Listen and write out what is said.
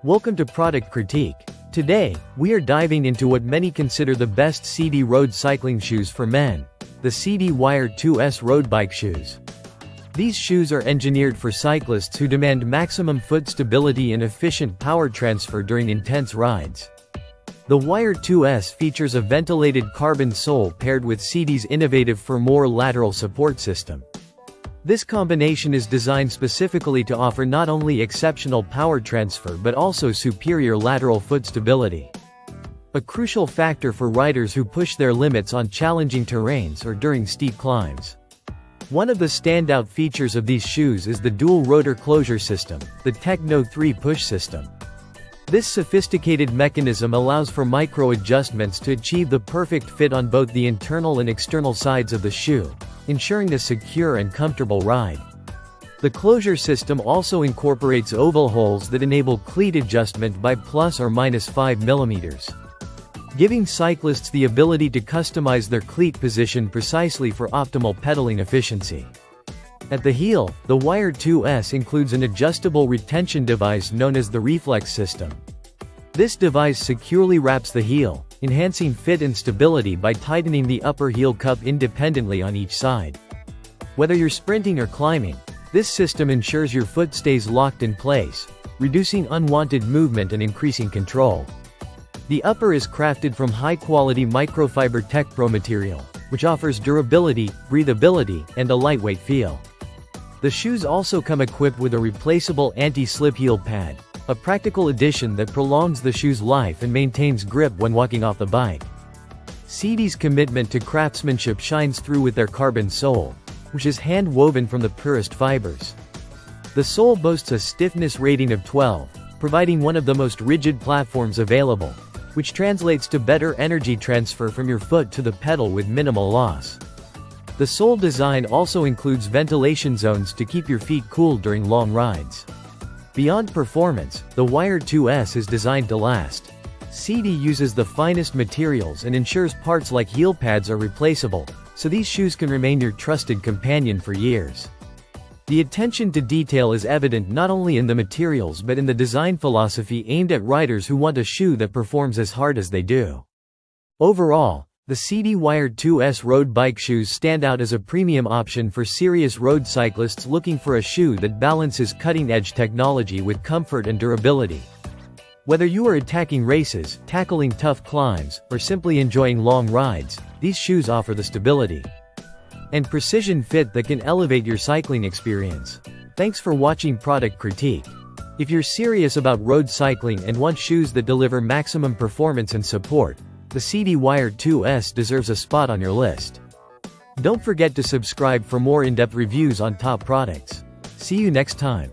Welcome to Product Critique. Today, we are diving into what many consider the best Sidi road cycling shoes for men, the Sidi Wire 2S road bike shoes. These shoes are engineered for cyclists who demand maximum foot stability and efficient power transfer during intense rides. The Wire 2S features a ventilated carbon sole paired with Sidi's innovative for more lateral support system. This combination is designed specifically to offer not only exceptional power transfer but also superior lateral foot stability. A crucial factor for riders who push their limits on challenging terrains or during steep climbs. One of the standout features of these shoes is the dual rotor closure system, the Techno 3 push system. This sophisticated mechanism allows for micro-adjustments to achieve the perfect fit on both the internal and external sides of the shoe, ensuring a secure and comfortable ride. The closure system also incorporates oval holes that enable cleat adjustment by plus or minus 5 mm, giving cyclists the ability to customize their cleat position precisely for optimal pedaling efficiency. At the heel, the Wire 2S includes an adjustable retention device known as the Reflex system. This device securely wraps the heel, enhancing fit and stability by tightening the upper heel cup independently on each side. Whether you're sprinting or climbing, this system ensures your foot stays locked in place, reducing unwanted movement and increasing control. The upper is crafted from high-quality microfiber Tech Pro material, which offers durability, breathability, and a lightweight feel. The shoes also come equipped with a replaceable anti-slip heel pad, a practical addition that prolongs the shoe's life and maintains grip when walking off the bike. Sidi's commitment to craftsmanship shines through with their carbon sole, which is hand-woven from the purest fibers. The sole boasts a stiffness rating of 12, providing one of the most rigid platforms available, which translates to better energy transfer from your foot to the pedal with minimal loss. The sole design also includes ventilation zones to keep your feet cool during long rides. Beyond performance, the Wire 2S is designed to last. Sidi uses the finest materials and ensures parts like heel pads are replaceable, so these shoes can remain your trusted companion for years. The attention to detail is evident not only in the materials but in the design philosophy aimed at riders who want a shoe that performs as hard as they do. Overall, the Sidi Wire 2S road bike shoes stand out as a premium option for serious road cyclists looking for a shoe that balances cutting-edge technology with comfort and durability. Whether you are attacking races, tackling tough climbs, or simply enjoying long rides, these shoes offer the stability and precision fit that can elevate your cycling experience. Thanks for watching Product Critique. If you're serious about road cycling and want shoes that deliver maximum performance and support, the Sidi Wire 2S deserves a spot on your list. Don't forget to subscribe for more in-depth reviews on top products. See you next time.